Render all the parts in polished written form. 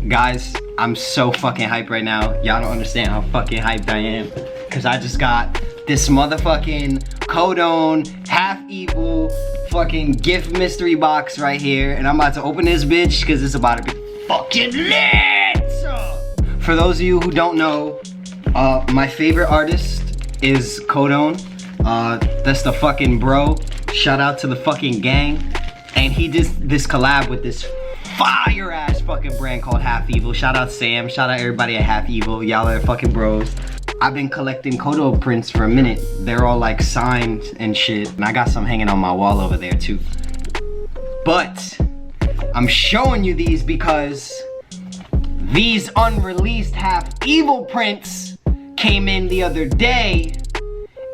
Guys, I'm so fucking hyped right now. Y'all don't understand how fucking hyped I am. Cause I just got this motherfucking Kodone, Half Evil, fucking gift mystery box right here. And I'm about to open this bitch cause it's about to be fucking lit! For those of you who don't know, my favorite artist is Kodone. That's the fucking bro. Shout out to the fucking gang. And he did this collab with this fire ass fucking brand called Half Evil. Shout out Sam, shout out everybody at Half Evil. Y'all are fucking bros. I've been collecting Kodone prints for a minute. They're all like signed and shit. And I got some hanging on my wall over there too. But I'm showing you these because these unreleased Half Evil prints came in the other day.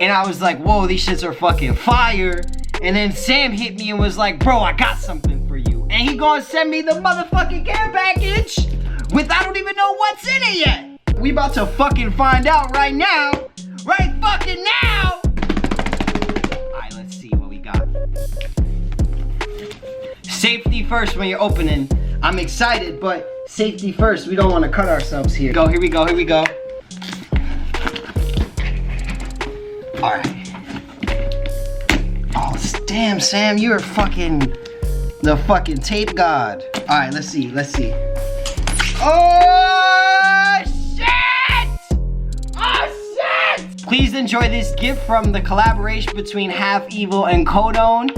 And I was like, whoa, these shits are fucking fire. And then Sam hit me and was like, bro, I got something for you. And he gonna send me the motherfucking care package with I don't even know what's in it yet. We about to fucking find out right now. Right fucking now. Alright, let's see what we got. Safety first when you're opening. I'm excited, but safety first. We don't want to cut ourselves here. Here we go, here we go. Alright. Oh, damn, Sam, you're fucking the fucking tape god. Alright, let's see, let's see. Oh, shit! Oh, shit! Please enjoy this gift from the collaboration between Half Evil and Kodone.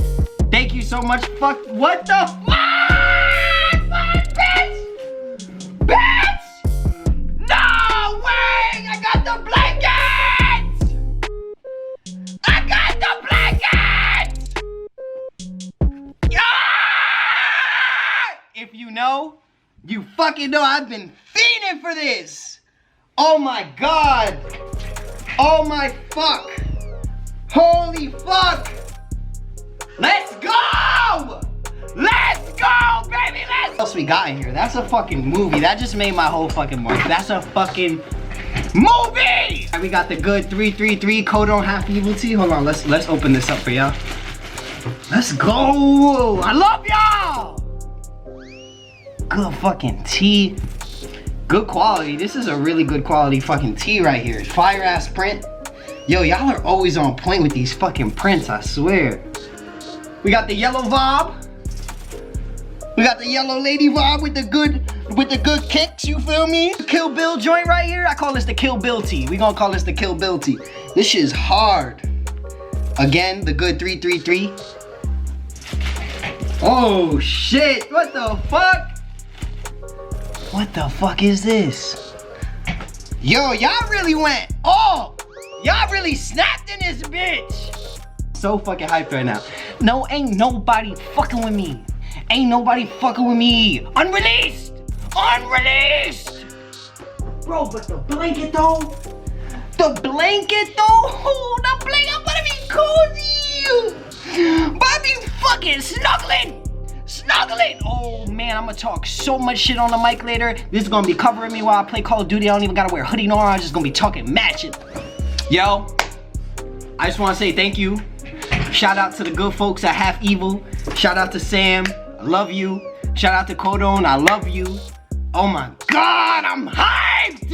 Thank you so much. Fuck, what the fuck? Bitch! Bitch! No way! I got the blanket! I got the blanket! Yeah! If you know, you fucking know I've been fiending for this. Oh my god. Oh my fuck. Holy fuck. Let's go! Let's go, baby, let's... What else we got in here? That's a fucking movie. That just made my whole fucking mark. That's a fucking movie! We got the good 333 Kodone Half Evil tee. Hold on, let's open this up for y'all. Let's go! I love y'all! Good fucking tee. Good quality. This is a really good quality fucking tee right here. Fire ass print. Yo, y'all are always on point with these fucking prints, I swear. We got the yellow vibe. We got the yellow lady vibe with the good kicks, you feel me? Kill Bill joint right here. I call this the Kill Bill tee. We gonna call this the Kill Bill tee. This shit is hard. Again, the good 333. Oh shit, what the fuck? What the fuck is this? Yo, y'all really went off. Y'all really snapped in this bitch. So fucking hyped right now. No, ain't nobody fucking with me. Ain't nobody fucking with me. Unreleased! Unreleased! Bro, but the blanket though? The blanket though? The blanket, I'm gonna be cozy! I'm gonna be fucking snuggling! Snuggling! Oh man, I'm gonna talk so much shit on the mic later. This is gonna be covering me while I play Call of Duty. I don't even gotta wear a hoodie no more. I'm just gonna be talking mad shit. Yo, I just wanna say thank you. Shout out to the good folks at Half Evil. Shout out to Sam. I love you. Shout out to Kodone. I love you. Oh my god, I'm hyped!